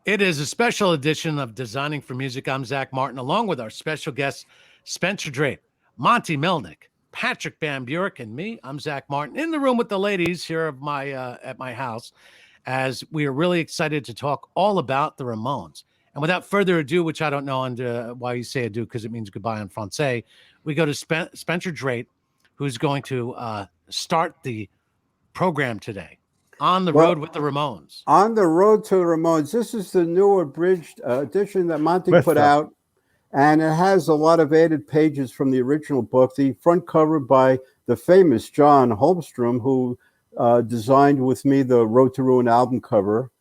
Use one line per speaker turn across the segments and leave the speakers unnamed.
It is a special edition of Designing for Music. I'm Zach Martin, along with our special guests, Spencer Drate, Monte Melnick, Patrick Bamburak, and me. I'm Zach Martin in the room with the ladies here of my at my house, as we are really excited to talk all about the Ramones. And without further ado, which I don't know why you say ado because it means goodbye in Francais, we go to Spencer Drate, who's going to start the program today. On the Road with the Ramones.
On the Road to the Ramones. This is the new abridged edition that Monte put out, and it has a lot of added pages from the original book. The front cover by the famous John Holmstrom, who designed with me the Road to Ruin album cover.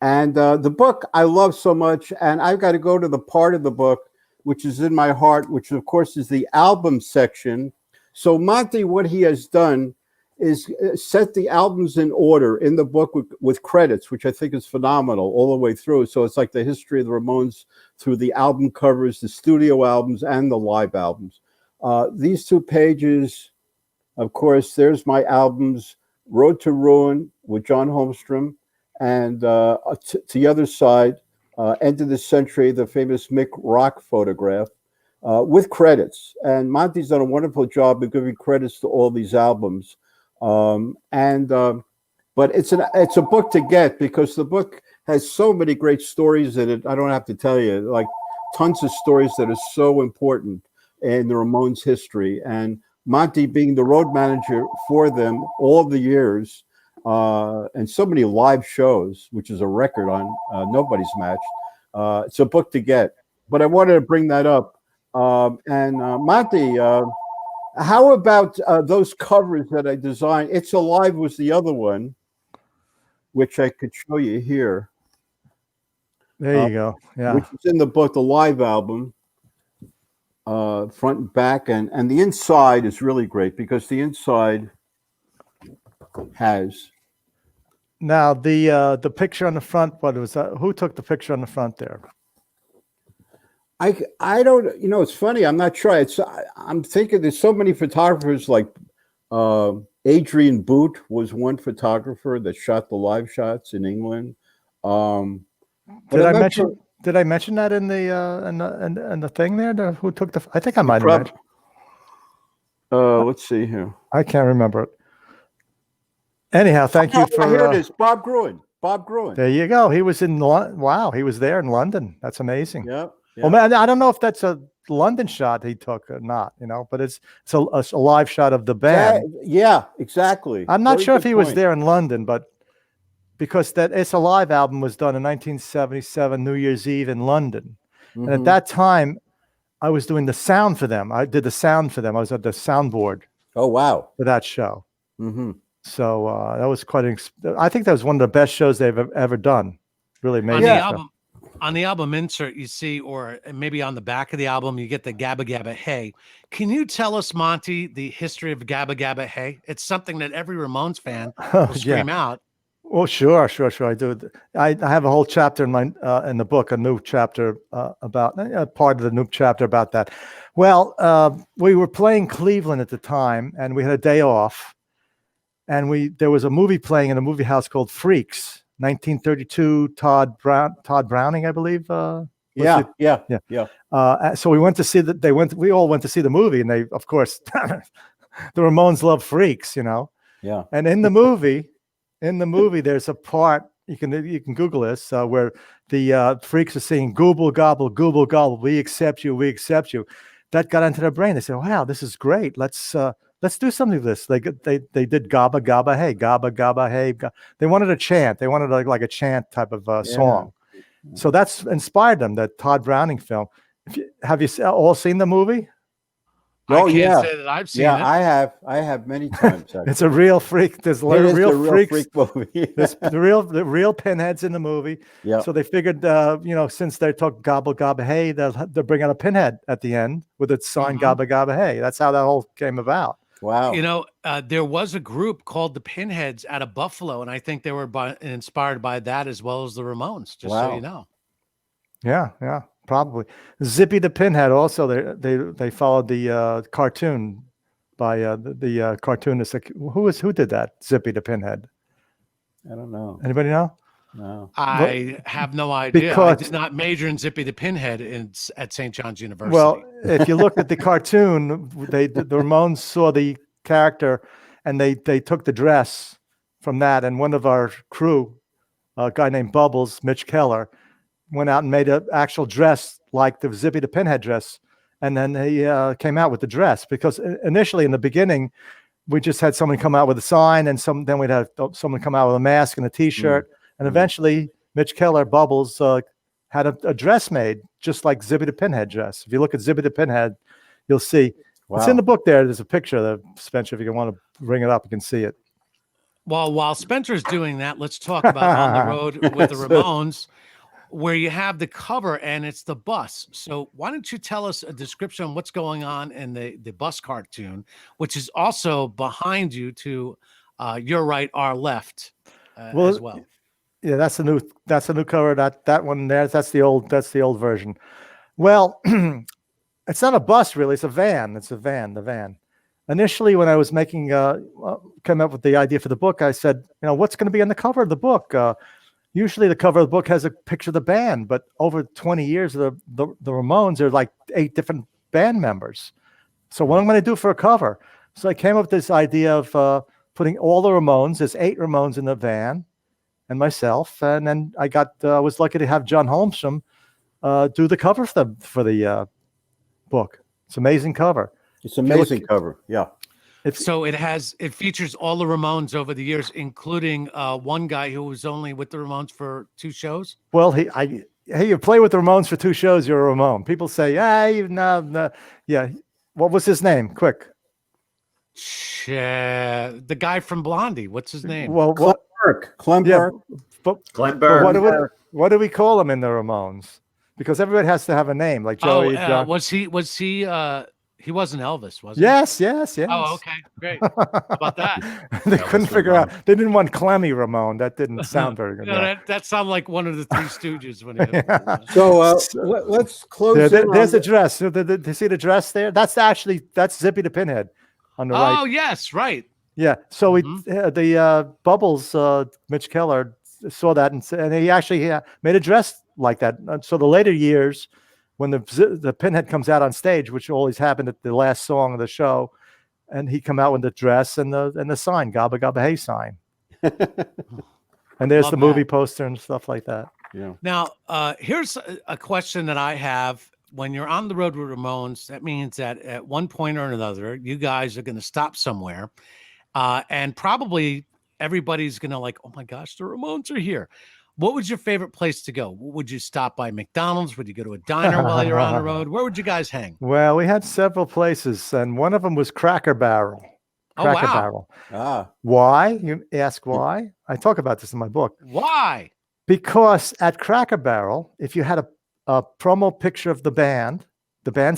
And the book I love so much, and I've got to go to the part of the book which is in my heart, which of course is the album section. So Monte, what he has done is set the albums in order in the book with credits, which I think is phenomenal all the way through. So it's like the history of the Ramones through the album covers, the studio albums, and the live albums. These two pages, of course, there's my albums, Road to Ruin with John Holmstrom, and to the other side, End of the Century, the famous Mick Rock photograph, with credits. And Monte's done a wonderful job of giving credits to all these albums. But it's a book to get because the book has so many great stories in it. I don't have to tell you, like tons of stories that are so important in the Ramones history. And Monte being the road manager for them all the years, and so many live shows, which is a record on Nobody's Match. It's a book to get. But I wanted to bring that up. Monte, how about those covers that I designed? It's Alive was the other one, which I could show you here.
There you go. Yeah.
Which is in the book, the live album, front and back. And the inside is really great because the inside has.
Now, the picture on the front, what was that? Who took the picture on the front there?
I don't, it's funny. I'm not sure. I'm thinking there's so many photographers like Adrian Boot was one photographer that shot the live shots in England.
Did I mention that in the thing there? Who took the? I think I might have.
Let's see here.
I can't remember it. Anyhow, thank you for.
Here it is, Bob Gruen. Bob Gruen.
There you go. He was in. Wow, he was there in London. That's amazing.
Yeah.
Well, man, I don't know if that's a London shot he took or not, but it's a live shot of the band.
Yeah, exactly.
I'm not sure if he was there in London, but because that It's Alive album was done in 1977, New Year's Eve in London. Mm-hmm. And at that time, I was doing the sound for them. I did the sound for them. I was at the soundboard.
Oh, wow.
For that show.
Mm-hmm.
So that was I think that was one of the best shows they've ever done. Really amazing.
On the album insert, you see, or maybe on the back of the album, you get the Gabba Gabba Hey. Can you tell us, Monte, the history of Gabba Gabba Hey? It's something that every Ramones fan will scream out.
Well, sure. I do. I have a whole chapter in the book, a new chapter about part of the new chapter about that. Well, we were playing Cleveland at the time, and we had a day off, and there was a movie playing in a movie house called Freaks. 1932, Todd Browning, I believe.
Yeah.
So we went to see that. We all went to see the movie, and they, of course, the Ramones love Freaks,
Yeah.
And in the movie, there's a part you can Google this where the Freaks are singing "Gooble Gobble, Gooble Gobble, we accept you, we accept you." That got into their brain. They said, "Wow, this is great. Let's do something with this." They did Gabba Gabba Hey, Gabba Gabba Hey. They wanted a chant. They wanted like a chant type of song. So that's inspired them. That Todd Browning film. Have you all seen the movie?
Oh, I can't say that I've seen it.
Yeah, I have many times. Actually.
It's a real freak. There's real freaks.
Freak movie.
There's the real pinheads in the movie.
Yeah.
So they figured, since they talk Gobble Gobble Hey, they'll bring out a pinhead at the end with its sign Gobble Gobble Hey. That's how that whole came about.
Wow.
There was a group called the Pinheads out of Buffalo, and I think they were inspired by that as well as the Ramones, just so you know.
Yeah, probably. Zippy the Pinhead also, they followed the cartoon by the cartoonist. Who did that? Zippy the Pinhead.
I don't know.
Anybody know?
No.
I have no idea. I did not major in Zippy the Pinhead at St. John's University.
Well, if you look at the cartoon, the Ramones saw the character, and they took the dress from that. And one of our crew, a guy named Bubbles, Mitch Keller, went out and made an actual dress like the Zippy the Pinhead dress. And then he came out with the dress, because initially in the beginning, we just had someone come out with a sign, and then we'd have someone come out with a mask and a T-shirt. And eventually Mitch Keller, Bubbles, had a dress made just like Zippy the Pinhead dress. If you look at Zippy the Pinhead, you'll see. Wow. It's in the book there. There's a picture of the Spencer. If you want to bring it up, you can see it.
Well, while Spencer's doing that, let's talk about On the Road with the Ramones, where you have the cover and it's the bus. So why don't you tell us a description of what's going on in the bus cartoon, which is also behind you to your right, our left as well.
Yeah, that's a new cover. That one there, that's the old version. Well, it's not a bus really, it's a van. It's the van. Initially, when I was came up with the idea for the book, I said, what's going to be on the cover of the book? Usually the cover of the book has a picture of the band, but over 20 years, the Ramones are like 8 different band members. So what I'm going to do for a cover? So I came up with this idea of putting all the Ramones. There's 8 Ramones in the van, and myself, and then I was lucky to have John Holmstrom do the cover for the book. It's an amazing cover.
It's an amazing cover. Yeah.
So it features all the Ramones over the years, including one guy who was only with the Ramones for 2 shows.
Well, hey, you play with the Ramones for 2 shows, you're a Ramone. People say, no. Yeah. What was his name? Quick.
The guy from Blondie. What's his name?
Well,
Clem Burke.
Glenn Burke. What do we call him in the Ramones? Because everybody has to have a name, like Joey.
Was he? He wasn't Elvis, was he?
Yes.
Oh, okay, great. How about that?
They couldn't figure out. They didn't want Clemmy Ramone. That didn't sound very good.
That sounded like one of the 3 Stooges. When he
So let's close.
There's a dress. Do you see the dress there? That's Zippy the Pinhead on the right.
Oh yes, right.
Yeah. So the Bubbles, Mitch Keller saw that, and he actually made a dress like that. So the later years, when the Pinhead comes out on stage, which always happened at the last song of the show, and he come out with the dress and the sign, Gabba Gabba Hey sign. And there's the movie poster and stuff like that.
Yeah.
Now, here's a question that I have. When you're on the road with Ramones, that means that at one point or another, you guys are going to stop somewhere, and probably everybody's going to like, oh my gosh, the Ramones are here. What was your favorite place to go? Would you stop by McDonald's? Would you go to a diner while you're on the road? Where would you guys hang?
Well, we had several places, and one of them was Cracker Barrel. Barrel. Why? You ask why? I talk about this in my book.
Why?
Because at Cracker Barrel, if you had a promo picture of the band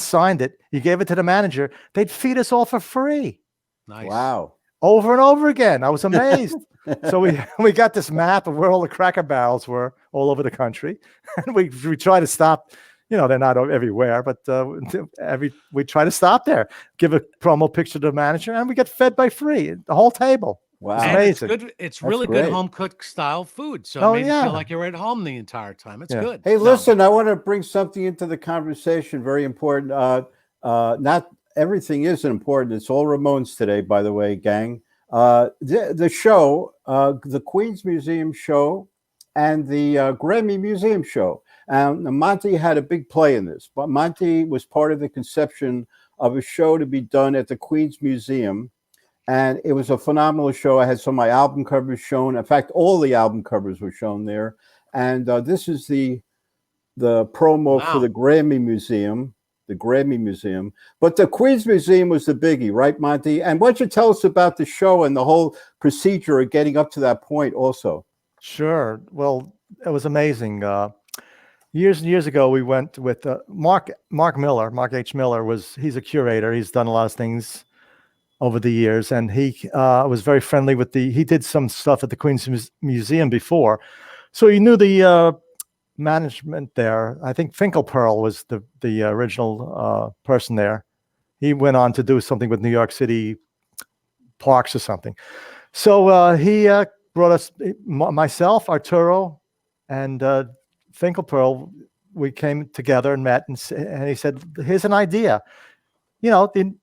signed it, you gave it to the manager, they'd feed us all for free.
Nice.
Wow.
Over and over again. I was amazed. So we got this map of where all the Cracker Barrels were all over the country, and we try to stop. They're not everywhere, but we try to stop there, give a promo picture to the manager, and we get fed by free, the whole table.
Wow,
and
amazing!
It's really good home cooked style food, so it made you feel like you're at home the entire time. It's good.
Hey, listen, I want to bring something into the conversation. Very important. Not everything is important. It's all Ramones today, by the way, gang. The show, the Queens Museum show, and the Grammy Museum show. Monte had a big play in this, but Monte was part of the conception of a show to be done at the Queens Museum, and it was a phenomenal show. I had some of my album covers shown. In fact, all the album covers were shown there, and this is the promo for the Grammy Museum. The Grammy Museum, but the Queens Museum was the biggie, right, Monte? And why don't you tell us about the show and the whole procedure of getting up to that point also?
Sure. Well, it was amazing. Years and years ago, we went with Mark H. Miller. He's a curator. He's done a lot of things over the years, and he was very friendly with he did some stuff at the Queens Museum before. So he knew the management there. I think Finkelpearl was the original person there. He went on to do something with New York City Parks or something. So he brought us, myself, Arturo, And Finkelpearl, we came together and met, and he said, "Here's an idea. You know, the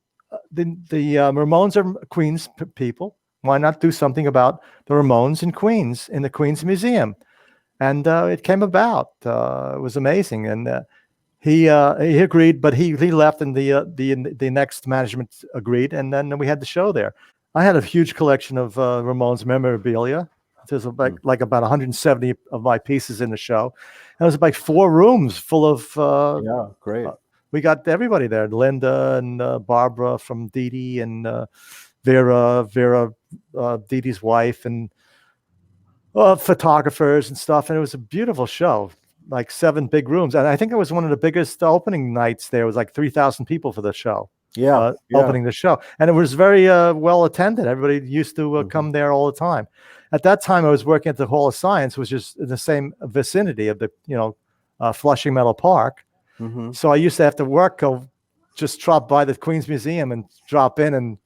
Ramones are Queens people. Why not do something about the Ramones in Queens, in the Queens Museum?" And it came about. It was amazing, and he agreed, but he left, and the next management agreed, and then we had the show there. I had a huge collection of Ramones memorabilia. There's like about 170 of my pieces in the show. And it was like 4 rooms full of
yeah, great.
We got everybody there: Linda and Barbara from Dee Dee, and Vera, Dee Dee's wife, and photographers and stuff. And it was a beautiful show, like 7 big rooms. And I think it was one of the biggest opening nights there. It was like 3,000 people for the show.
Yeah,
opening the show. And it was very well attended. Everybody used to come there all the time. At that time, I was working at the Hall of Science, which is in the same vicinity of the, Flushing Meadow Park. So I used to have to work, just drop by the Queens Museum and drop in, and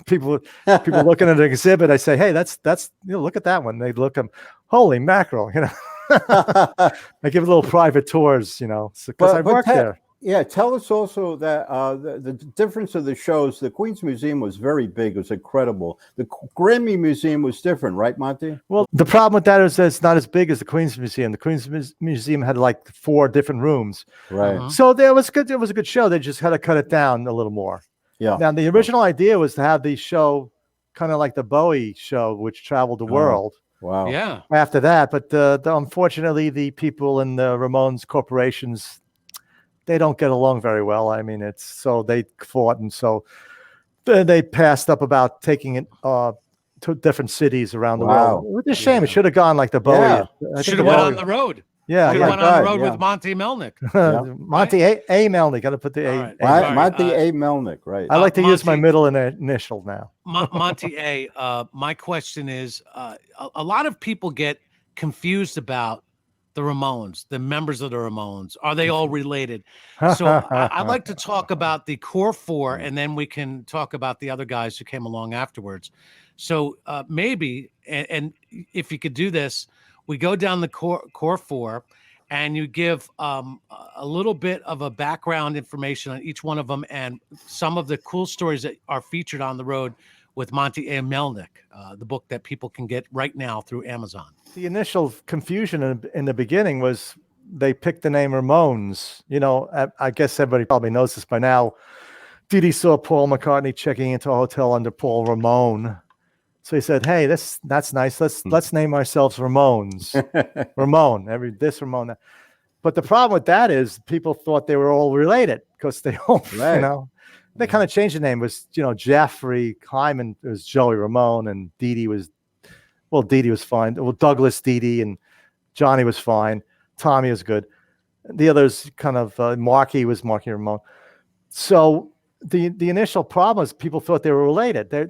people looking at the exhibit, I say, "Hey, that's look at that one." They look, holy mackerel, I give little private tours, because I worked there.
Yeah, tell us also that the difference of the shows. The Queens Museum was very big; it was incredible. The Grammy Museum was different, right, Monty?
Well, the problem with that is that it's not as big as the Queens Museum. The Queens Museum had like 4 different rooms,
right?
So there was good. It was a good show. They just had to cut it down a little more.
Yeah.
Now the original idea was to have the show kind of like the Bowie show, which traveled the world.
Wow.
Yeah.
After that, but unfortunately, the people in the Ramones corporations, they don't get along very well. I mean, so they fought, and so they passed up about taking it to different cities around the world. It's a shame. It should have gone like the Bowie.
Should have went on the road.
Yeah,
should have went on the road with Monte Melnick.
Monte A Melnick. Got to put the A.
Monte A Melnick. Right.
I like to use my middle initial now.
Monte A. My question is, a lot of people get confused about the Ramones, the members of the Ramones. Are they all related? So I'd like to talk about the core 4, and then we can talk about the other guys who came along afterwards. So maybe, and if you could do this, we go down the core 4, and you give a little bit of a background information on each one of them, and some of the cool stories that are featured on the road with Monte A. Melnick, the book that people can get right now through Amazon.
The initial confusion in the beginning was they picked the name Ramones. I guess everybody probably knows this by now. Dee Dee saw Paul McCartney checking into a hotel under Paul Ramone. So he said, "Hey, that's nice. Let's name ourselves Ramones." Ramone, this Ramone. But the problem with that is people thought they were all related, because they all, they kind of changed the name. It was, Jeffrey Hyman was Joey Ramone, and Dee Dee was fine. Well, Douglas Dee Dee, and Johnny was fine. Tommy was good. The others kind of, Marky was Marky Ramone. So the initial problem was people thought they were related. They're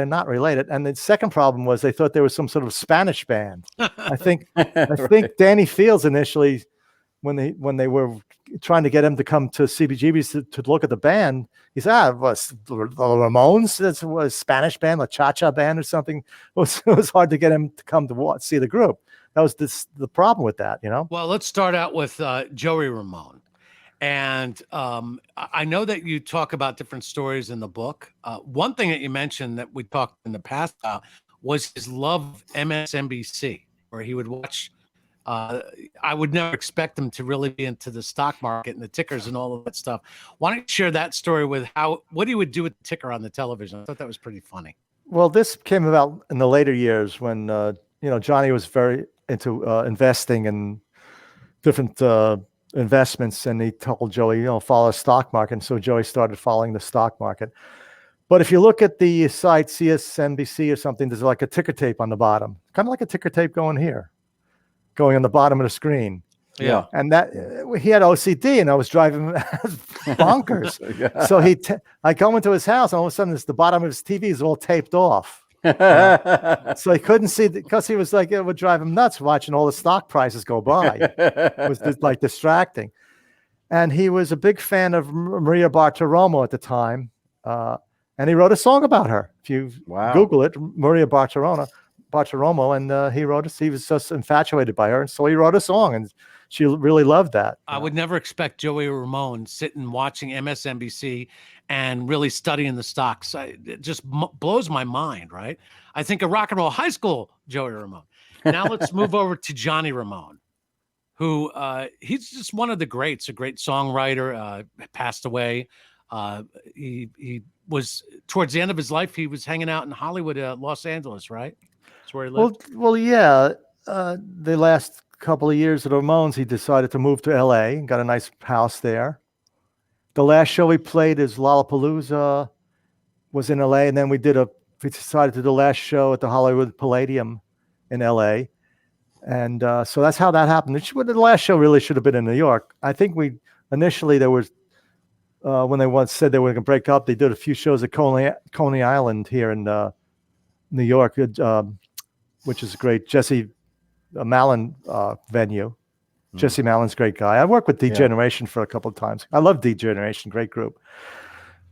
not related. And the second problem was they thought there was some sort of Spanish band. I think Danny Fields initially, when they were trying to get him to come to CBGB to look at the band, he said, was the Ramones? That was a Spanish band, a cha-cha band or something. It was hard to get him to come to see the group. That was the problem with that, Well,
let's start out with Joey Ramone. And I know that you talk about different stories in the book. One thing that you mentioned that we talked in the past about was his love of MSNBC, where he would watch. I would never expect him to really be into the stock market and the tickers and all of that stuff. Why don't you share that story with what he would do with the ticker on the television? I thought that was pretty funny.
Well, this came about in the later years when, Johnny was very into investing and different investments, and he told Joey, follow the stock market. And so Joey started following the stock market. But if you look at the site CSNBC or something, there's like a ticker tape on the bottom, kind of like a ticker tape going on the bottom of the screen.
Yeah.
And that he had OCD, and I was driving bonkers. So I go into his house, and all of a sudden the bottom of his TV is all taped off. So he couldn't see, because he was like, it would drive him nuts watching all the stock prices go by. It was just like distracting. And he was a big fan of Maria Bartiromo at the time. And he wrote a song about her. If you Google it, Maria Bartiromo, Bartiromo, and he wrote us. He was just infatuated by her, and so he wrote a song, and she really loved that.
I would never expect Joey Ramone sitting watching MSNBC and really studying the stocks. It just blows my mind, right? I think of Rock and Roll High School, Joey Ramone. Now let's move over to Johnny Ramone, who he's just one of the greats, a great songwriter, passed away. He was, towards the end of his life, he was hanging out in Hollywood, Los Angeles, right? That's where he lived.
Well, yeah. The last couple of years of the Ramones, he decided to move to LA and got a nice house there. The last show he played is Lollapalooza, was in LA, and then we decided to do the last show at the Hollywood Palladium in LA. And so that's how that happened. The last show really should have been in New York. I think initially there was, when they once said they were going to break up, they did a few shows at Coney Island here in New York, which is a great Jesse Malin venue. Jesse Malin's a great guy. I worked with D-Generation for a couple of times. I love D-Generation, great group.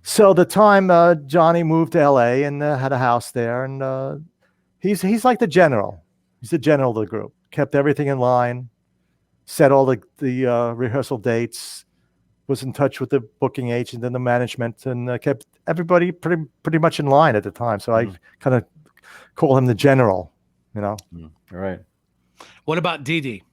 So the time Johnny moved to LA and had a house there, and he's like the general. He's the general of the group. Kept everything in line, set all the rehearsal dates, was in touch with the booking agent and the management, and kept everybody pretty much in line at the time. So I kind of call him the general,
All right.
What about Dee Dee?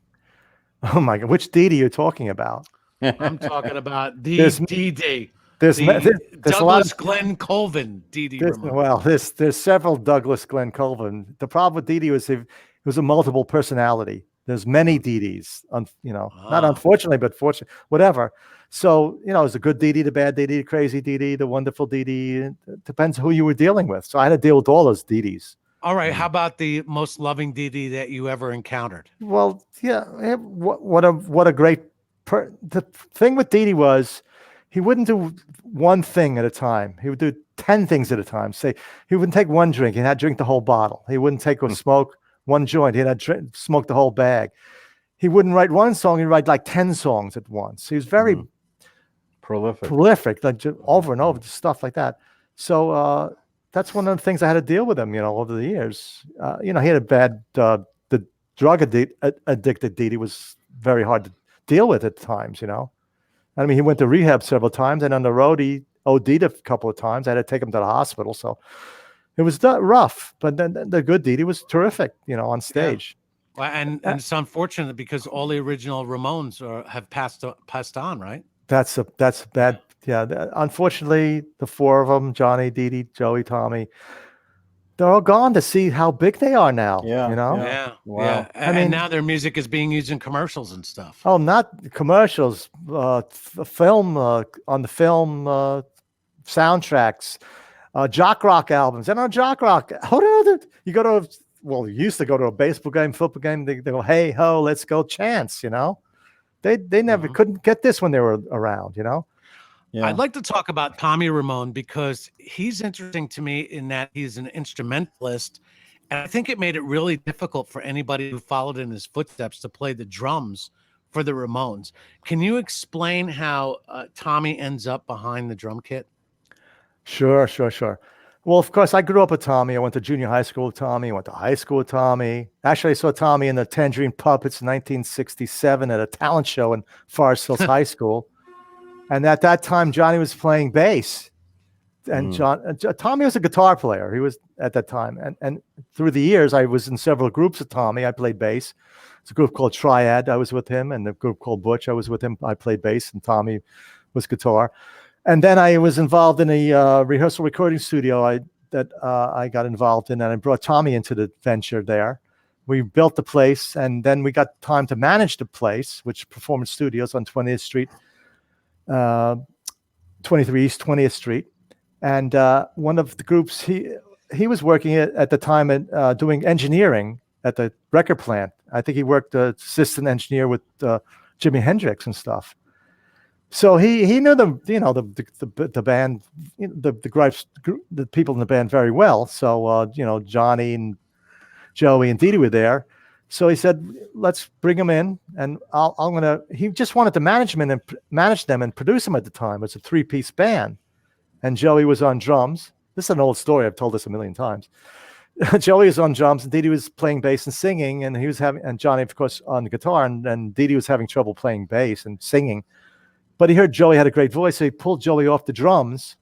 Oh my God, which Dee Dee are you talking about?
I'm talking about the Dee Dee.
There's
Douglas Glenn Colvin, Dee Dee Ramone.
Well, there's several Douglas Glenn Colvin. The problem with Dee Dee was he was a multiple personality. There's many Dee Dees, not unfortunately, but fortunately, whatever. So, it's a good Dee Dee, the bad Dee Dee, the crazy Dee Dee, the wonderful Dee Dee. It depends who you were dealing with. So I had to deal with all those Dee Dees.
All right. How about the most loving Dee Dee that you ever encountered?
Well, yeah. What a great. The thing with Dee Dee was he wouldn't do one thing at a time. He would do 10 things at a time. Say he wouldn't take one drink. He had to drink the whole bottle. He wouldn't take or smoke one joint. He had to smoke the whole bag. He wouldn't write one song. He'd write like 10 songs at once. He was very prolific, like over and over, stuff like that. So that's one of the things I had to deal with him, over the years. He had a bad, the drug addicted Dee Dee was very hard to deal with at times, I mean, he went to rehab several times, and on the road, he OD'd a couple of times. I had to take him to the hospital. So it was rough, but then the good Dee Dee was terrific, on stage.
Yeah. Well, and it's unfortunate because all the original Ramones have passed on, right?
That's bad. Yeah. Unfortunately, the four of them, Johnny, Dee Dee, Joey, Tommy, they're all gone to see how big they are now.
Yeah.
Yeah.
Wow. Yeah. And now their music is being used in commercials and stuff.
Oh, not commercials, film, on the film soundtracks, jock rock albums. And on jock rock, you used to go to a baseball game, football game, they go, hey, ho, let's go chants, They never couldn't get this when they were around, Yeah.
I'd like to talk about Tommy Ramone because he's interesting to me in that he's an instrumentalist. And I think it made it really difficult for anybody who followed in his footsteps to play the drums for the Ramones. Can you explain how Tommy ends up behind the drum kit?
Sure. Well, of course, I grew up with Tommy. I went to junior high school with Tommy. I went to high school with Tommy. Actually, I saw Tommy in the Tangerine Puppets in 1967 at a talent show in Forest Hills High School. And at that time, Johnny was playing bass. And Tommy was a guitar player. He was at that time. And through the years, I was in several groups with Tommy. I played bass. It's a group called Triad. I was with him. And a group called Butch. I was with him. I played bass. And Tommy was guitar. And then I was involved in a rehearsal recording studio I got involved in. And I brought Tommy into the venture there. We built the place. And then we got time to manage the place, which Performance Studios on 20th Street. 23 East 20th Street, and one of the groups he was working at the time at doing engineering at the record plant. I think he worked assistant engineer with Jimi Hendrix and stuff. So he knew the band, the people in the band very well. So Johnny and Joey and Dee Dee were there. So he said, let's bring him in, and he just wanted to manage them and produce them at the time. It was a 3-piece band, and Joey was on drums. This is an old story. I've told this a million times. Joey was on drums, and Dee Dee was playing bass and singing, and and Johnny, of course, on the guitar, and Dee Dee was having trouble playing bass and singing. But he heard Joey had a great voice, so he pulled Joey off the drums.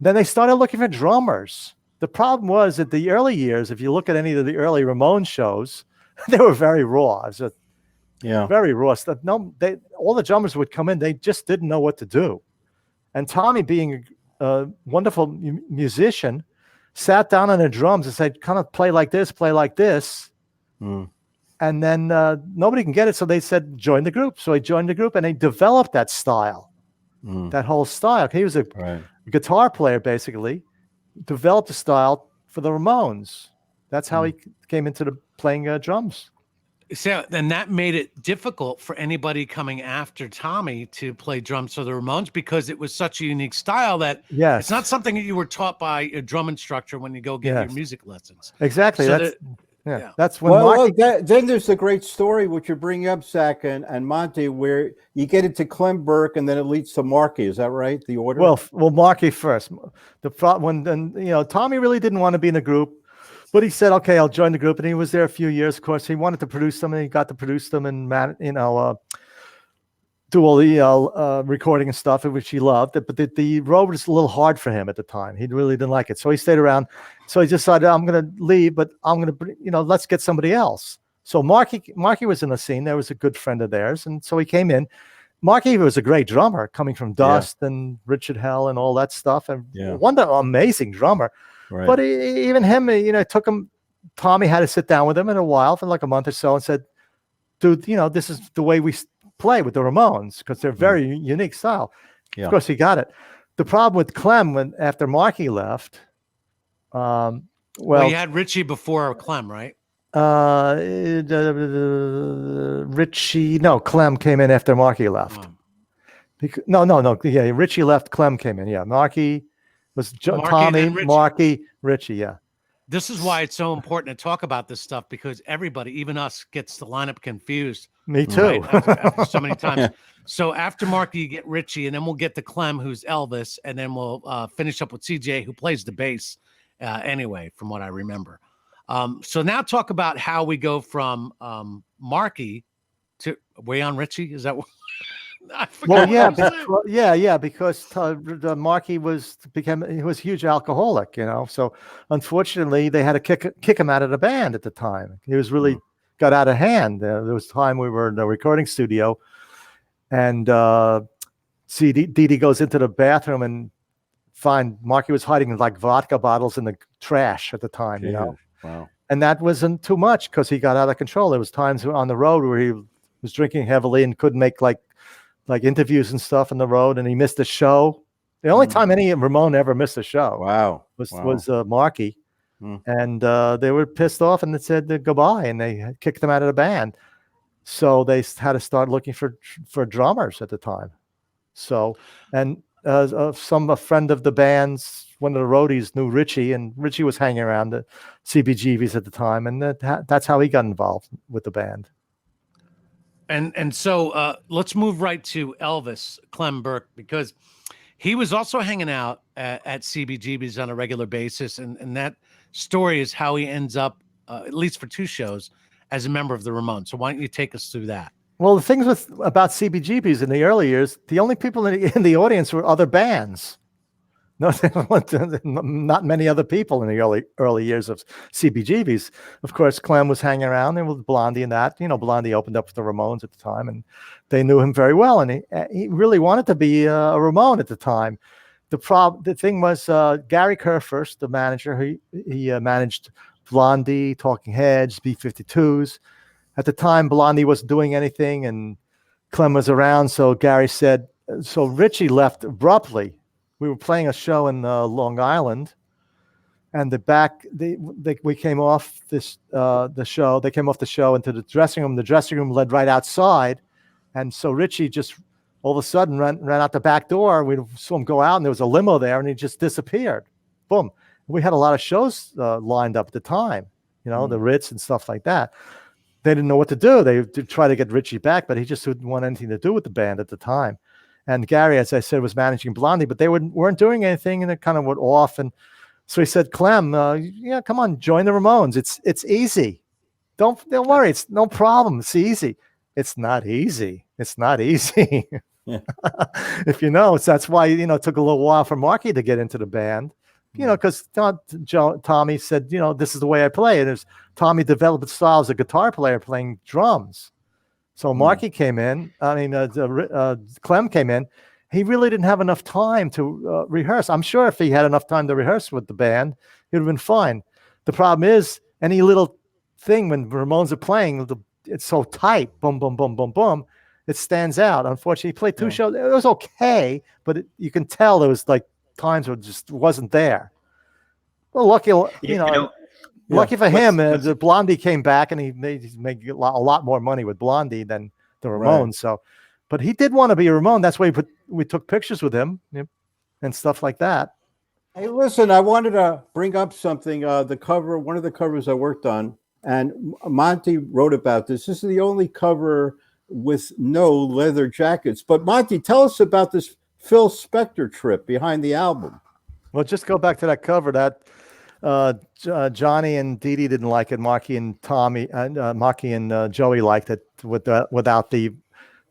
Then they started looking for drummers. The problem was that the early years, if you look at any of the early Ramones shows, they were very raw. It was very raw stuff. All the drummers would come in, they just didn't know what to do. And Tommy, being a wonderful musician, sat down on the drums and said, kind of play like this, play like this. And then nobody can get it. So they said, join the group. So he joined the group, and they developed that style, that whole style. He was a guitar player, basically, developed a style for the Ramones. That's how he came into the playing drums.
So then that made it difficult for anybody coming after Tommy to play drums for the Ramones, because it was such a unique style that it's not something that you were taught by a drum instructor when you go get your music lessons.
Exactly.
So
that's when
then there's the great story which you bring up, Zach and Monty, where you get into Clem Burke and then it leads to Marky. Is that right? The order?
Well, Marky first. Tommy really didn't want to be in the group, but he said, "Okay, I'll join the group." And he was there a few years. Of course, he wanted to produce them, and he got to produce them and do all the recording and stuff, which he loved. But the road was a little hard for him at the time. He really didn't like it, so he stayed around. So he decided, I'm going to leave, but I'm going to, let's get somebody else. So Marky was in the scene. There was a good friend of theirs, and so he came in. Marky was a great drummer, coming from Dust and Richard Hell and all that stuff, and amazing drummer. Right. But even him, it took him. Tommy had to sit down with him in a while for like a month or so and said, "Dude, this is the way we play with the Ramones, because they're very unique style." Of course, he got it. The problem with Clem, after Marky left, well,
you had Richie before Clem, right?
Clem came in after Marky left. Richie left, Clem came in. Yeah, Marky was Tommy, Marky, Richie. Yeah.
This is why it's so important to talk about this stuff, because everybody, even us, gets the lineup confused.
Me too.
Right? After so many times. So after Marky, you get Richie, and then we'll get to Clem, who's Elvis, and then we'll finish up with CJ, who plays the bass anyway, from what I remember. So now talk about how we go from Marky to way on Richie. Is that what?
Because Marky was a huge alcoholic, So unfortunately, they had to kick him out of the band at the time. He was really got out of hand. There was time we were in the recording studio, and Dee Dee goes into the bathroom and find Marky was hiding like vodka bottles in the trash at the time.
Wow.
And that wasn't too much because he got out of control. There was times on the road where he was drinking heavily and couldn't make like interviews and stuff on the road, and he missed a show. The only time any Ramone ever missed a show was Marky. And they were pissed off and they said goodbye, and they kicked him out of the band. So they had to start looking for drummers at the time. So, and a friend of the band's, one of the roadies, knew Richie, and Richie was hanging around the CBGBs at the time, and that's how he got involved with the band.
And so let's move right to Elvis Clem Burke, because he was also hanging out at CBGB's on a regular basis, and that story is how he ends up, at least for 2 shows, as a member of the Ramones. So why don't you take us through that?
Well, the things about CBGB's in the early years, the only people in the audience were other bands. No, not many other people in the early years of CBGB's. Of course, Clem was hanging around and with Blondie and that. Blondie opened up for the Ramones at the time, and they knew him very well. And he really wanted to be a Ramone at the time. The thing was, Gary Kurfürst, the manager, he managed Blondie, Talking Heads, B-52s. At the time, Blondie wasn't doing anything, and Clem was around. So Gary said, so Richie left abruptly. We were playing a show in Long Island, and we came off the show. They came off the show into the dressing room. The dressing room led right outside, and so Richie just all of a sudden ran out the back door. We saw him go out, and there was a limo there, and he just disappeared. Boom. We had a lot of shows lined up at the time, the Ritz and stuff like that. They didn't know what to do. They tried to get Richie back, but he just didn't want anything to do with the band at the time. And Gary, as I said, was managing Blondie, but they weren't doing anything, and it kind of went off. And So he said, Clem, yeah, come on, join the Ramones. It's easy. Don't worry. It's no problem. It's easy. It's not easy. It's not easy.
Yeah.
If you know, so that's why, it took a little while for Marky to get into the band, because Tommy said, this is the way I play. And Tommy developed a style as a guitar player playing drums. So Marky came in. Clem came in. He really didn't have enough time to rehearse. I'm sure if he had enough time to rehearse with the band, it would have been fine. The problem is any little thing when Ramones are playing, it's so tight, boom, boom, boom, boom, boom, it stands out. Unfortunately, he played 2 shows. It was okay, but you can tell there was like times where it just wasn't there. Well, lucky, lucky for him, the Blondie came back and he made a lot more money with Blondie than the Ramones. Right. So, but he did want to be a Ramone. That's why we took pictures with him and stuff like that.
Hey, listen, I wanted to bring up something. One of the covers I worked on, and Monty wrote about this. This is the only cover with no leather jackets. But Monty, tell us about this Phil Spector trip behind the album.
Well, just go back to that cover. That Johnny and Dee Dee didn't like it. Marky and Joey liked it without the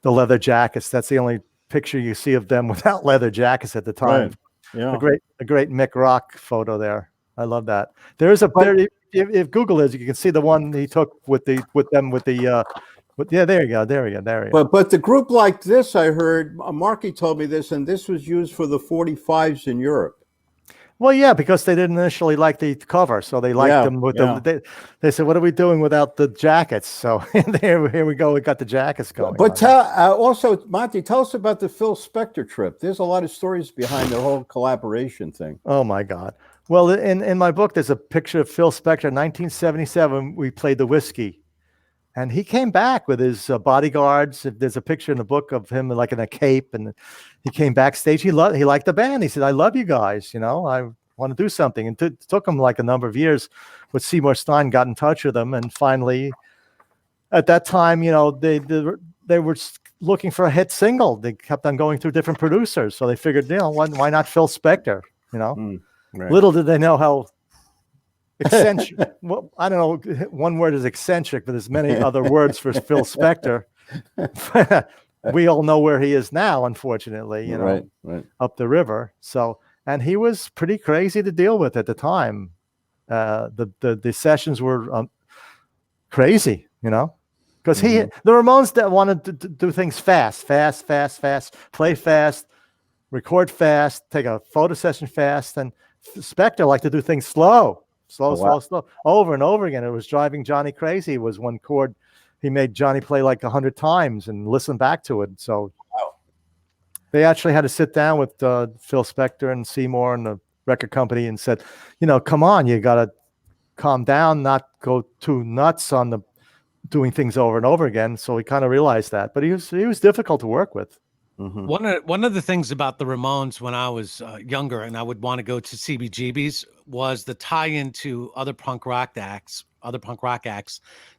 leather jackets. That's the only picture you see of them without leather jackets at the time.
Right. Yeah.
A great Mick Rock photo there. I love that. There is if Google is, you can see the one he took with there you go.
But the group like this, I heard Marky told me this, and this was used for the 45s in Europe.
Well, yeah, because they didn't initially like the cover, so they liked them with them. They said, "What are we doing without the jackets?" So here we go. We got the jackets going.
But also, Monty, tell us about the Phil Spector trip. There's a lot of stories behind the whole collaboration thing.
Oh my God! Well, in my book, there's a picture of Phil Spector. 1977, we played the Whiskey. And he came back with his bodyguards. There's a picture in the book of him like in a cape, and he came backstage. He liked the band. He said, "I love you guys. I want to do something." And it took him like a number of years. With Seymour Stein, got in touch with him, and finally, at that time, they were looking for a hit single. They kept on going through different producers, so they figured, why not Phil Spector?
Right.
Little did they know how eccentric. Well, I don't know. One word is eccentric, but there's many other words for Phil Spector. We all know where he is now, unfortunately.
Right.
Up the river. So, and he was pretty crazy to deal with at the time. The sessions were crazy, because the Ramones that wanted to do things fast, play fast, record fast, take a photo session fast, and Spector liked to do things slow, over and over again. It was driving Johnny crazy. It was one chord he made Johnny play like 100 times and listen back to it. So they actually had to sit down with Phil Spector and Seymour and the record company and said, come on, you got to calm down, not go too nuts on doing things over and over again. So we kind of realized that, but he was difficult to work with.
Mm-hmm. One of the things about the Ramones when I was younger and I would want to go to CBGBs was the tie-in to other punk rock acts,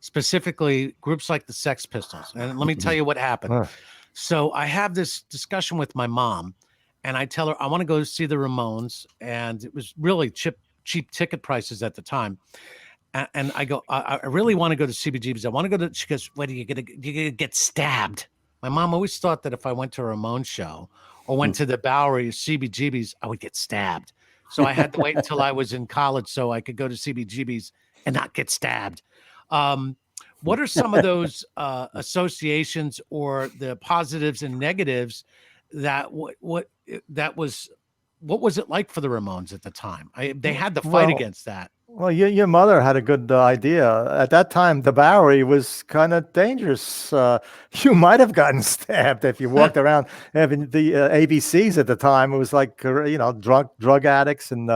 specifically groups like the Sex Pistols. And let me tell you what happened. So I have this discussion with my mom, and I tell her I want to go see the Ramones, and it was really cheap ticket prices at the time. And I go, I really want to go to CBGBs. I want to go to. She goes, "What are you gonna get stabbed?" My mom always thought that if I went to a Ramones show or went to the Bowery or CBGBs, I would get stabbed. So I had to wait until I was in college so I could go to CBGBs and not get stabbed. What are some of those associations or the positives and negatives that what was it like for the Ramones at the time? They had to fight against that.
Well, your mother had a good idea. At that time, the Bowery was kind of dangerous. You might have gotten stabbed if you walked around having the ABCs at the time. It was like, drug addicts and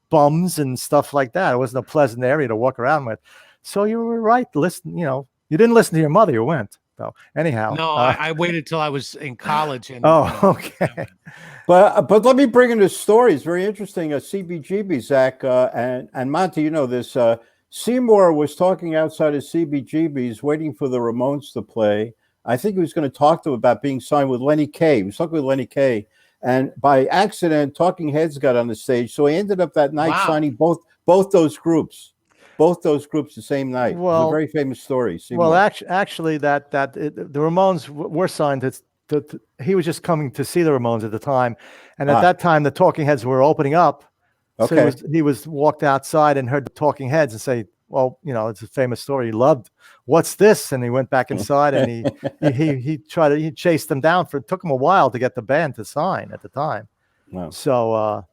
bums and stuff like that. It wasn't a pleasant area to walk around with. So you were right. Listen, you didn't listen to your mother. You went. So anyhow,
no, I waited till I was in college. And,
okay.
But let me bring in this story. It's very interesting. CBGB, Zach, and Monty, you know this. Seymour was talking outside of CBGB's, waiting for the Ramones to play. I think he was going to talk to him about being signed with Lenny Kaye. He was talking with Lenny Kaye, and by accident, Talking Heads got on the stage. So he ended up that night signing both those groups the same night. Well, it's a very famous story.
Well, actually, the Ramones were signed he was just coming to see the Ramones at the time, and at that time, the Talking Heads were opening up.
Okay.
So he was walked outside and heard the Talking Heads and say, "Well, it's a famous story. He loved. What's this?" And he went back inside and he chased them down. It took him a while to get the band to sign at the time.
Wow.
So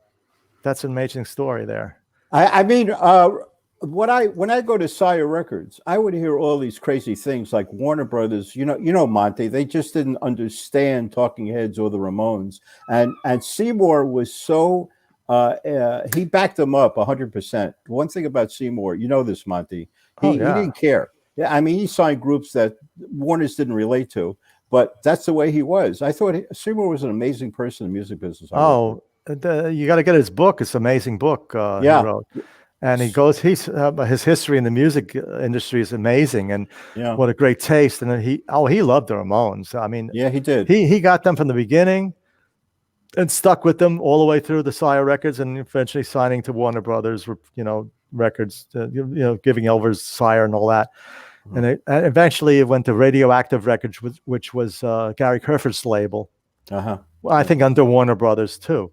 that's an amazing story there.
I mean, when I go to Sire Records, I would hear all these crazy things like Warner Brothers. Monty, they just didn't understand Talking Heads or the Ramones, and Seymour was so. He backed them up 100%. One thing about Seymour, this, Monty, he didn't care. Yeah, I mean, he signed groups that Warner's didn't relate to, but that's the way he was. I thought Seymour was an amazing person in the music business.
You got to get his book. It's an amazing book. He wrote. And his history in the music industry is amazing, and what a great taste. And he loved the Ramones. I mean,
yeah, he did.
He got them from the beginning, and stuck with them all the way through the Sire Records, and eventually signing to Warner Brothers, records, giving Elvis Sire and all that. Mm-hmm. And eventually it went to Radioactive Records, which was Gary Kerford's label. Well, I think under Warner Brothers too.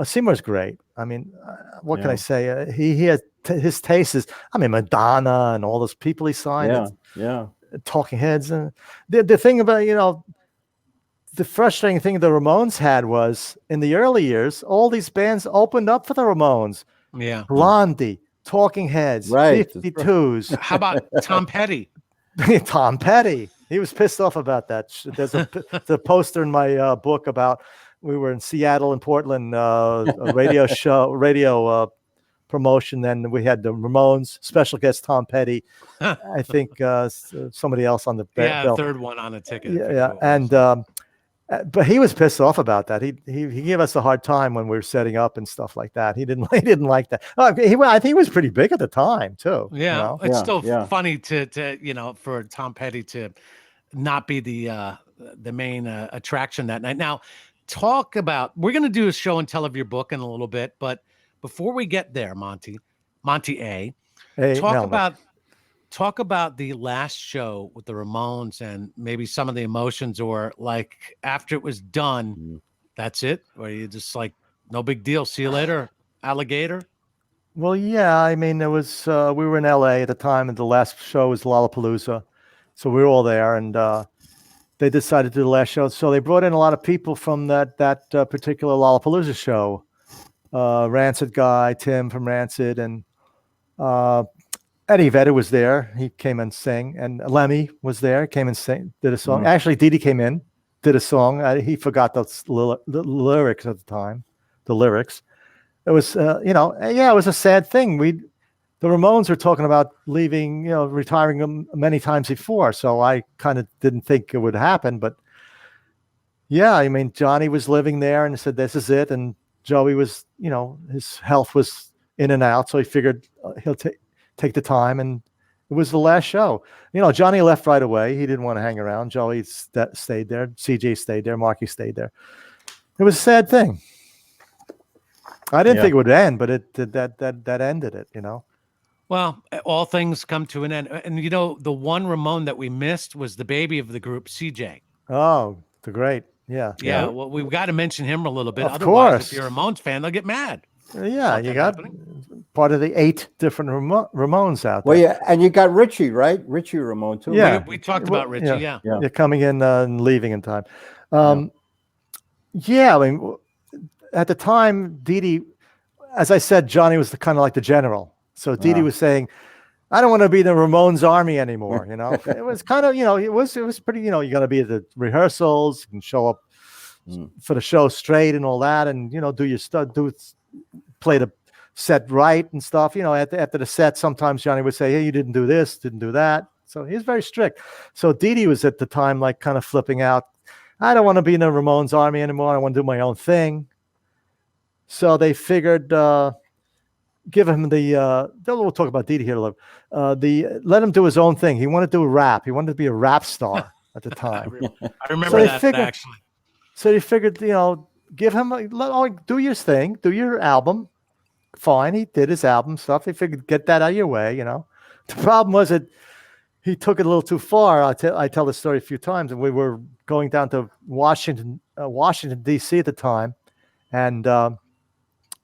Seymour's great. I mean, what can I say? He has his taste is. I mean, Madonna and all those people he signed. Talking Heads, and the thing about the frustrating thing the Ramones had was in the early years, all these bands opened up for the Ramones.
Yeah.
Blondie, Talking Heads,
right.
52s.
How about Tom Petty?
Tom Petty. He was pissed off about that. There's the poster in my book about we were in Seattle and Portland, a radio promotion. Then we had the Ramones, special guest Tom Petty. I think somebody else on the
bill. Third one on a ticket.
And but he was pissed off about that. He gave us a hard time when we were setting up and stuff like that. He didn't like that. I think he was pretty big at the time too.
Yeah, it's still funny to for Tom Petty to not be the main attraction that night. Now, we're going to do a show and tell of your book in a little bit, but before we get there, Monte A, talk about the last show with the Ramones and maybe some of the emotions, or like after it was done, that's it? Or you just like, no big deal, see you later, alligator?
Well, yeah, I mean, there was, we were in LA at the time, and the last show was Lollapalooza. So we were all there, and they decided to do the last show. So they brought in a lot of people from that particular Lollapalooza show. Rancid guy, Tim from Rancid, and Eddie Vedder was there. He came and sang, and Lemmy was there. Came and did a song. Mm-hmm. Actually, Dee Dee came in, did a song. He forgot the lyrics at the time. The lyrics. It was, it was a sad thing. The Ramones were talking about leaving, retiring them many times before. So I kind of didn't think it would happen. But yeah, I mean, Johnny was living there and said, "This is it." And Joey was, his health was in and out, so he figured he'll take the time, and it was the last show. Johnny left right away. He didn't want to hang around. Joey stayed there. CJ stayed there. Marky stayed there. It was a sad thing. I didn't think it would end, but that ended it.
Well, all things come to an end, and the one Ramone that we missed was the baby of the group, CJ.
Oh, the great, yeah.
Well, we've got to mention him a little bit.
Of
Otherwise,
course.
if you're a Ramones fan, they'll get mad.
Yeah, you got part of the 8 different Ramones out there.
Well, yeah, and you got Richie, right? Richie Ramone too.
Yeah,
we talked about Richie. Yeah.
You're coming in and leaving in time. I mean, at the time, Dee Dee, as I said, Johnny was kind of like the general. So Dee Dee was saying, "I don't want to be in the Ramones army anymore." It was kind of, it was pretty. You got to be at the rehearsals and show up for the show straight and all that, and do your stuff, play the set right and stuff. After the set, sometimes Johnny would say, "Hey, you didn't do this, didn't do that." So he's very strict. So Dee Dee was at the time like kind of flipping out. I don't want to be in the Ramones army anymore. I want to do my own thing. So they figured, give him we'll talk about Dee Dee here a little. Let him do his own thing. He wanted to do rap. He wanted to be a rap star at the time.
I remember actually.
So they figured, give him do your thing, do your album. Fine, he did his album stuff. He figured get that out of your way, you know. The problem was that he took it a little too far. I tell the story a few times, and we were going down to Washington D.C. at the time, and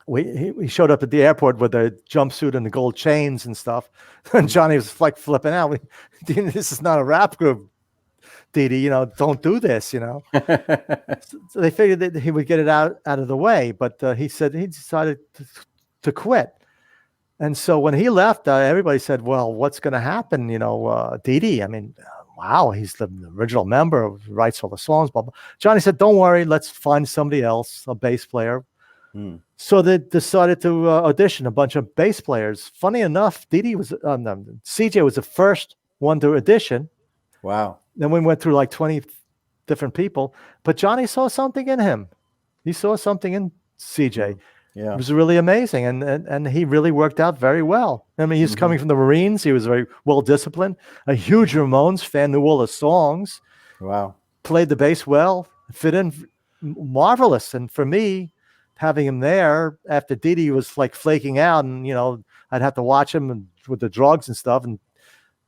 he showed up at the airport with a jumpsuit and the gold chains and stuff. And Johnny was like flipping out. This is not a rap group, Dee, you know, don't do this, you know. So they figured that he would get it out of the way, but he said he decided to quit. And so when he left, everybody said, well, what's going to happen? You know, Dee, I mean, wow, he's the original member, writes all the songs, blah, blah. Johnny said, don't worry, let's find somebody else, a bass player. So they decided to audition a bunch of bass players. Funny enough, CJ was the first one to audition.
Wow.
Then we went through like 20 different people, but Johnny saw something in him. He saw something in CJ.
Yeah.
It was really amazing. And he really worked out very well. I mean, he's coming from the Marines. He was very well disciplined, a huge Ramones fan, knew all the songs.
Wow.
Played the bass well, fit in marvelous. And for me, having him there after Dee was like flaking out, and, you know, I'd have to watch him with the drugs and stuff. And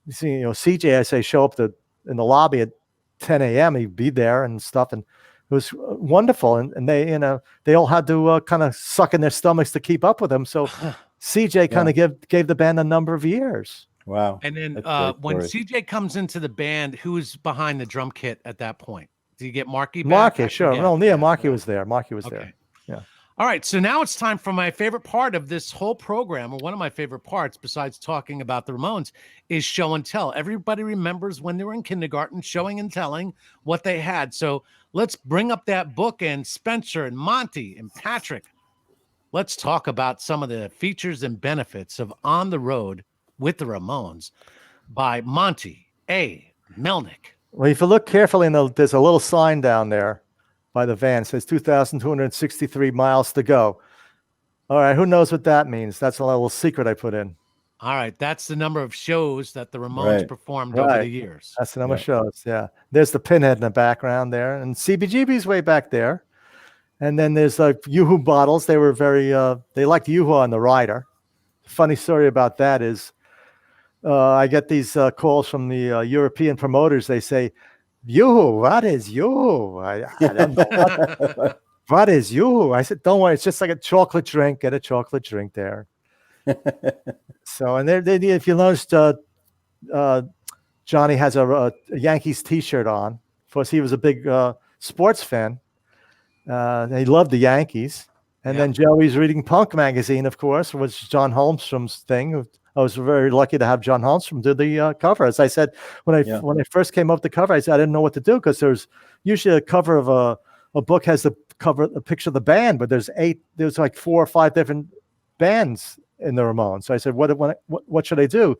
you see, you know, CJ, I say, show up in the lobby at 10 a.m. He'd be there and stuff. And it was wonderful. And they, you know, they all had to kind of suck in their stomachs to keep up with him. So CJ kind of gave the band a number of years.
Wow.
And then when CJ comes into the band, who's behind the drum kit at that point? Do you get Marky back?
Marky, sure. No, Marky was there. Marky was there. Yeah.
All right, so now it's time for my favorite part of this whole program, or one of my favorite parts, besides talking about the Ramones, is show and tell. Everybody remembers when they were in kindergarten, showing and telling what they had. So let's bring up that book, and Spencer and Monty and Patrick, let's talk about some of the features and benefits of On the Road with the Ramones by Monte A. Melnick.
Well, if you look carefully, there's a little sign down there by the van. It says 2,263 miles to go. All right, who knows what that means? That's a little secret I put in.
All right, that's the number of shows that the Ramones performed over the years.
That's the number of shows, yeah. There's the Pinhead in the background there, and CBGB's way back there. And then there's like Yoo-Hoo bottles. They were they liked Yoo-Hoo on the rider. Funny story about that is I get these calls from the European promoters. They say, Yoo-Hoo, what is Yoo-Hoo? I don't know what is Yoo-Hoo? I said, don't worry, it's just like a chocolate drink. Get a chocolate drink there. So, and if you noticed, Johnny has a Yankees T-shirt on. Of course, he was a big sports fan. He loved the Yankees. And then Joey's reading Punk magazine, of course, was John Holmstrom's thing. I was very lucky to have John Holmstrom do the cover. As I said, when I first came up with the cover, I said I didn't know what to do, because there's usually a cover of a book has a picture of the band, but there's like 4 or 5 different bands in the Ramones. So I said, what should I do?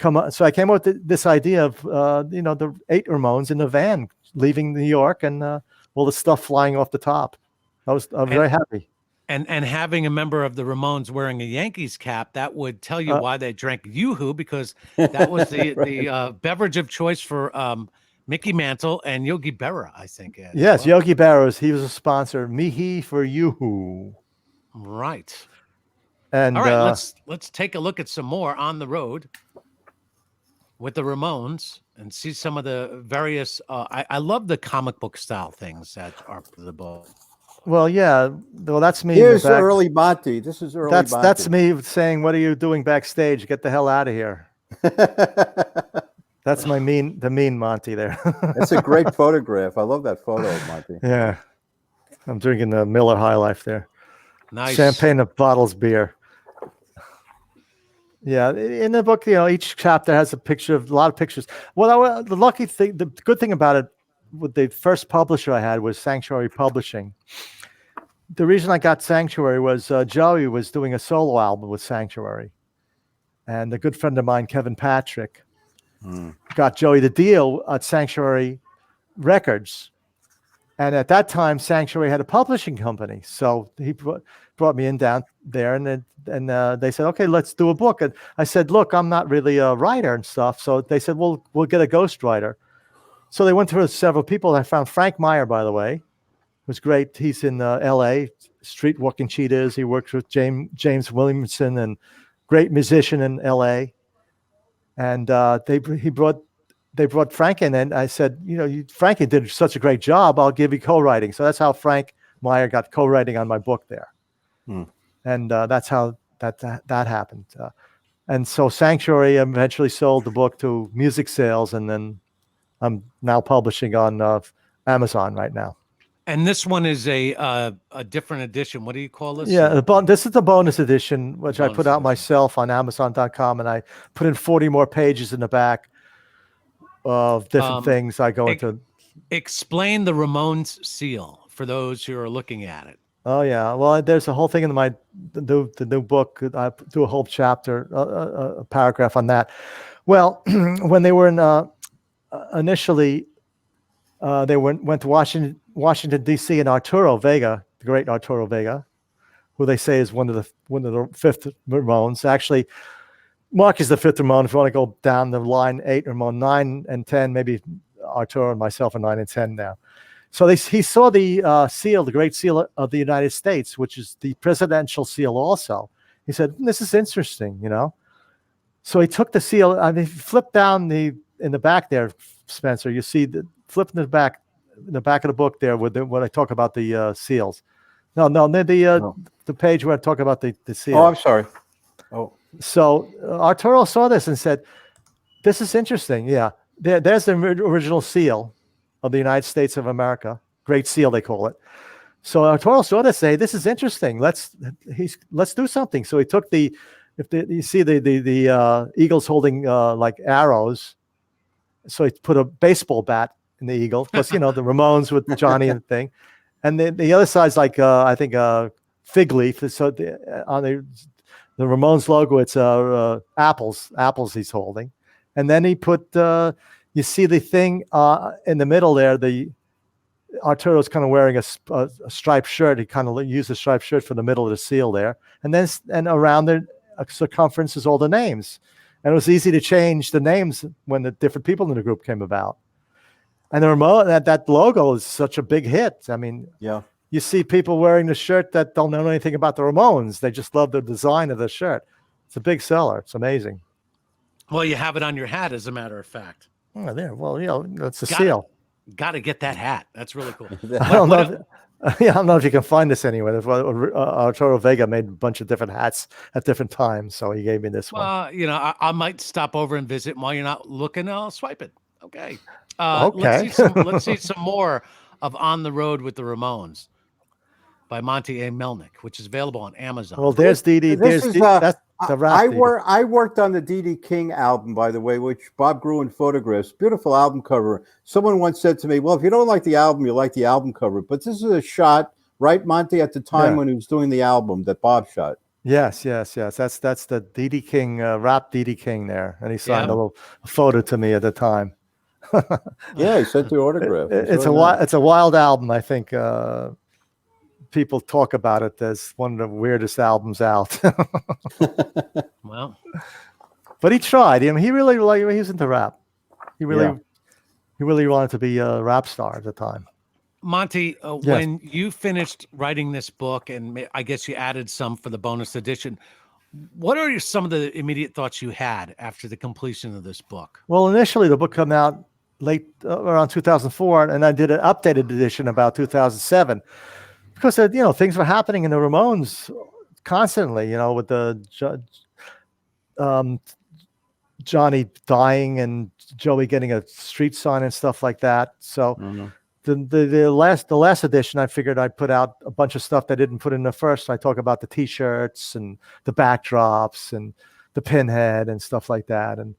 So I came up with this idea of the 8 Ramones in the van leaving New York, and all the stuff flying off the top. I was very happy.
And having a member of the Ramones wearing a Yankees cap, that would tell you why they drank Yoo-Hoo, because that was the beverage of choice for Mickey Mantle and Yogi Berra, I think.
Yes, well. Yogi Berra, he was a sponsor. Mihi for Yoo-Hoo.
Right.
And
all right, let's take a look at some more On the Road with the Ramones and see some of the various. I love the comic book style things that are the book.
Well, yeah. Well, that's me.
Here's early Monty. This is early Monty.
That's me saying, "What are you doing backstage? Get the hell out of here." That's the mean Monty there.
That's a great photograph. I love that photo, Monty.
Yeah, I'm drinking the Miller High Life there.
Nice
champagne of bottles beer. Yeah, in the book, each chapter has a lot of pictures. Well, the good thing about it, with the first publisher I had was Sanctuary Publishing. The reason I got Sanctuary was Joey was doing a solo album with Sanctuary. And a good friend of mine, Kevin Patrick, got Joey the deal at Sanctuary Records. And at that time, Sanctuary had a publishing company. So he brought me down there, and they said, okay, let's do a book. And I said, look, I'm not really a writer and stuff. So they said, well, we'll get a ghostwriter. So they went through several people. I found Frank Meyer, by the way, was great. He's in L.A. Street Walking Cheetahs. He works with James Williamson, and great musician in L.A. And they brought Frank in, and I said, Frankie did such a great job. I'll give you co-writing. So that's how Frank Meyer got co-writing on my book there, and that's how that happened. And so Sanctuary eventually sold the book to Music Sales, and then I'm now publishing on Amazon right now.
And this one is a different edition. What do you call this?
Yeah, this is the bonus edition, which I put out myself on Amazon.com, and I put in 40 more pages in the back of different things I go into.
Explain the Ramones seal for those who are looking at it.
Oh yeah, well, there's a whole thing in the new book. I do a whole chapter, a paragraph on that. Well, when they were in initially, they went to Washington D.C. and Arturo Vega, the great Arturo Vega, who they say is one of the fifth Ramones. Actually, Mark is the fifth Ramone. If you want to go down the line, 8 Ramone, 9 and 10, maybe Arturo and myself are 9 and 10 now. So he saw the seal, the Great Seal of the United States, which is the presidential seal also. He said, this is interesting, So he took the seal. I mean, flip down in the back there, Spencer, you see flip in the back of the book there when I talk about the seals. No, the page where I talk about the seal.
Oh, I'm sorry. Oh.
So Arturo saw this and said, this is interesting. Yeah, there's the original seal of the United States of America. Great Seal, they call it. So Arturo saw this, say, this is interesting. Let's do something. So he took you see the eagles holding like arrows. So he put a baseball bat in the eagle, plus the Ramones with Johnny and the thing, and the other side's like I think a fig leaf. So on the Ramones logo, it's apples he's holding, and then he put you see the thing in the middle there. Arturo's kind of wearing a striped shirt. He kind of used a striped shirt for the middle of the seal there, and around the circumference is all the names. And it was easy to change the names when the different people in the group came about. And the Ramone, that logo is such a big hit. I mean,
yeah,
you see people wearing the shirt that don't know anything about the Ramones. They just love the design of the shirt. It's a big seller. It's amazing.
Well, you have it on your hat, as a matter of fact.
Oh, there. Well, that's a seal.
Got to get that hat. That's really cool.
I don't know if you can find this anywhere. Arturo Vega made a bunch of different hats at different times, so he gave me this one.
I might stop over and visit. While you're not looking, I'll swipe it. Okay.
Okay.
Let's see some more of On the Road with the Ramones by Monte A. Melnick, which is available on Amazon.
Well, there's Dee. That's the rap.
I worked on the D.D. King album, by the way, which Bob Gruen photographs. Beautiful album cover. Someone once said to me, well, if you don't like the album, you like the album cover. But this is a shot, right, Monty, at the time when he was doing the album that Bob shot.
Yes. That's the D.D. King, rap D.D. King there. And he signed a little photo to me at the time.
Yeah, he sent the autograph.
It's a wild album. I think people talk about it as one of the weirdest albums out.
Well,
but he tried. I mean, he was into rap. He really wanted to be a rap star at the time.
Monty, when you finished writing this book, and I guess you added some for the bonus edition, what are some of the immediate thoughts you had after the completion of this book?
Well, initially the book came out late around 2004, and I did an updated edition about 2007 because things were happening in the Ramones constantly. With the Johnny dying and Joey getting a street sign and stuff like that. So the last edition, I figured I'd put out a bunch of stuff that I didn't put in the first. I talk about the T-shirts and the backdrops and the pinhead and stuff like that, and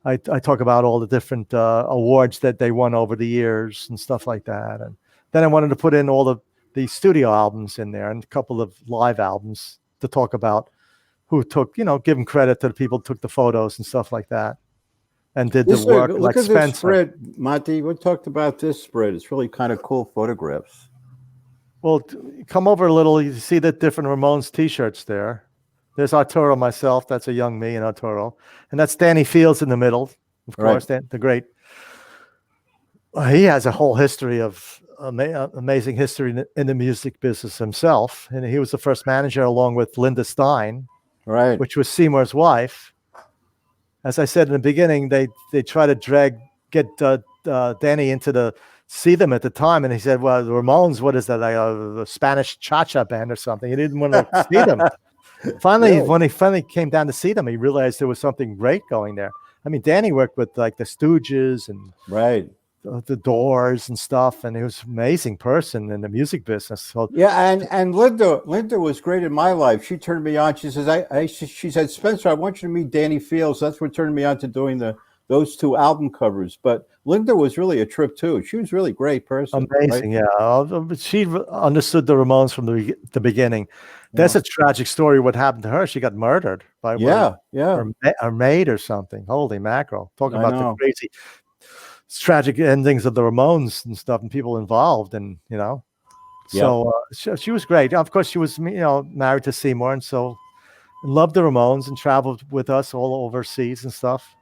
I talk about all the different awards that they won over the years and stuff like that. And then I wanted to put in all the studio albums in there and a couple of live albums to talk about who took, giving credit to the people who took the photos and stuff like that and did the work.
Look
like
at
Spencer.
this spread, Monty. We talked about this spread. It's really kind of cool photographs.
Well, come over a little. You see the different Ramones T-shirts there. There's Arturo, myself. That's a young me and Arturo. And that's Danny Fields in the middle, of course, the great. He has a whole history of amazing history in the music business himself. And he was the first manager along with Linda Stein,
Right.
which was Seymour's wife. As I said in the beginning, they try to get Danny into see them at the time. And he said, well, the Ramones, what is that? Like a Spanish cha-cha band or something. He didn't want to see them. Finally,
Really?
when he finally came down to see them, he realized there was something great going there. I mean, Danny worked with like the Stooges and
Right.
the Doors and stuff, and he was an amazing person in the music business. So
Yeah, and Linda was great in my life. She turned me on. She says, she said, Spencer, I want you to meet Danny Fields. That's what turned me on to doing those 2 album covers. But Linda was really a trip too. She was really a great person.
amazing,
right?
yeah. She understood the Ramones from the beginning. That's a tragic story. What happened to her? She got murdered by her maid or something. Holy mackerel! Talking about the crazy, tragic endings of the Ramones and stuff, and people involved, and so she was great. Of course, she was married to Seymour, and so loved the Ramones and traveled with us all overseas and stuff.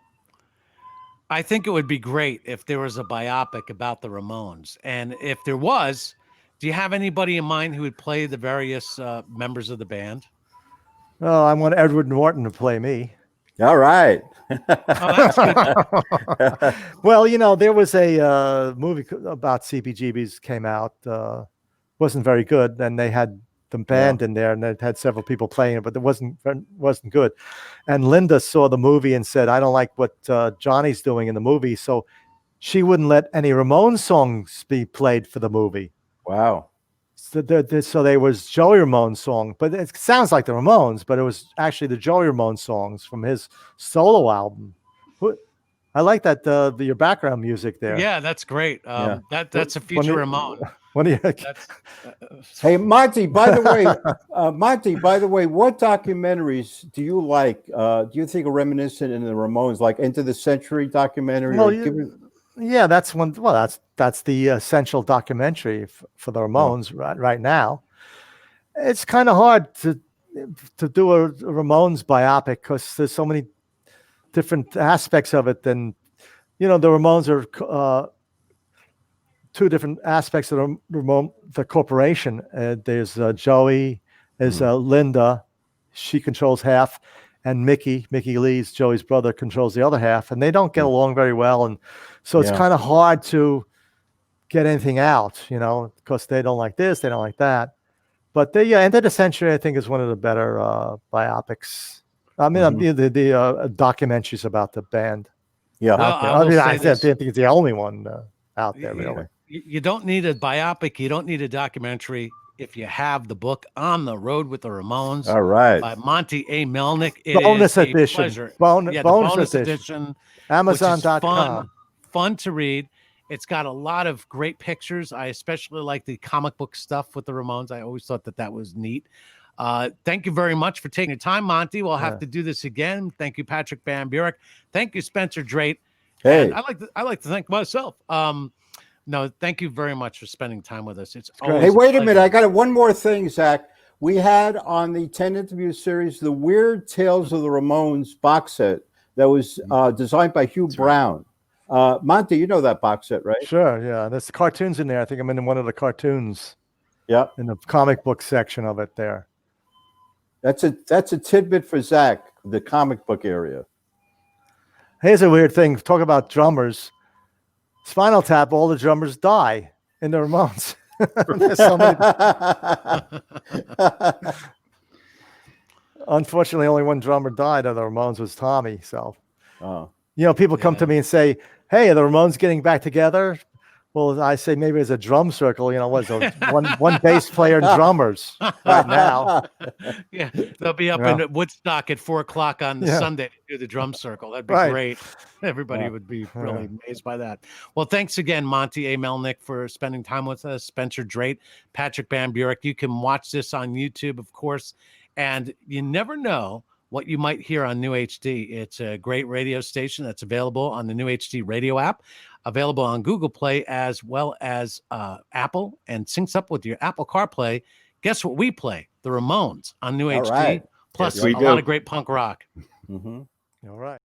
I think it would be great if there was a biopic about the Ramones, and if there was, do you have anybody in mind who would play the various members of the band?
Oh, I want Edward Norton to play me.
All right.
That's good.
Well, there was a movie about CBGBs came out. Wasn't very good, and they had the band in there, and it had several people playing it, but it wasn't good. And Linda saw the movie and said, "I don't like what Johnny's doing in the movie," so she wouldn't let any Ramones songs be played for the movie.
Wow.
So there was Joey Ramone's song, but it sounds like the Ramones, but it was actually the Joey Ramone songs from his solo album. I like that your background music there.
Yeah, that's great. That's a future Ramone.
Hey, Monty, by the way, what documentaries do you like? Do you think are reminiscent in the Ramones, like Into the Century documentary?
Well, yeah, that's one. Well, that's the essential documentary for the Ramones right now. It's kind of hard to do a Ramones biopic because there's so many different aspects of it. And the Ramones are 2 different aspects of the corporation. There's Joey, there's Linda, she controls half, and Mickey Lee's Joey's brother controls the other half, and they don't get along very well, and so it's kind of hard to get anything out, because they don't like this, they don't like that. But the End of the Century, I think, is one of the better biopics. I mean, the documentaries about the band.
Yeah,
I think it's the only one out there, really.
You don't need a biopic. You don't need a documentary. If you have the book On the Road with the Ramones,
all right,
by Monte A. Melnick,
bonus edition.
Pleasure.
Bonus edition. Amazon.com.
Fun to read. It's got a lot of great pictures. I especially like the comic book stuff with the Ramones. I always thought that was neat. Thank you very much for taking your time, Monty. We'll have to do this again. Thank you, Patrick Bamburak. Thank you, Spencer Drate.
Hey,
and I like to thank myself. No, thank you very much for spending time with us. It's always
hey, wait a minute. I got one more thing, Zach. We had on the 10 interview series the Weird Tales of the Ramones box set that was designed by Hugh Brown. Monty, you know that box set, right?
Sure, yeah. There's cartoons in there. I think I'm in one of the cartoons.
Yeah.
In the comic book section of it there.
That's a tidbit for Zach, the comic book area.
Here's a weird thing. Talk about drummers. Spinal Tap, all the drummers die in the Ramones. There's so many. Unfortunately, only one drummer died of the Ramones was Tommy. So, people come to me and say, "Hey, are the Ramones getting back together?" Well, I say maybe there's a drum circle. What's one bass player and drummers right now?
Yeah, they'll be up in Woodstock at 4:00 on the Sunday to do the drum circle. That'd be great. Everybody would be really amazed by that. Well, thanks again, Monte A. Melnick, for spending time with us. Spencer Drate, Patrick Bamburak. You can watch this on YouTube, of course, and you never know what you might hear on New HD. It's a great radio station that's available on the New HD radio app, available on Google Play as well as Apple, and syncs up with your Apple CarPlay. Guess what we play? The Ramones on New HD, plus a lot of great punk rock.
Mm-hmm.
All right.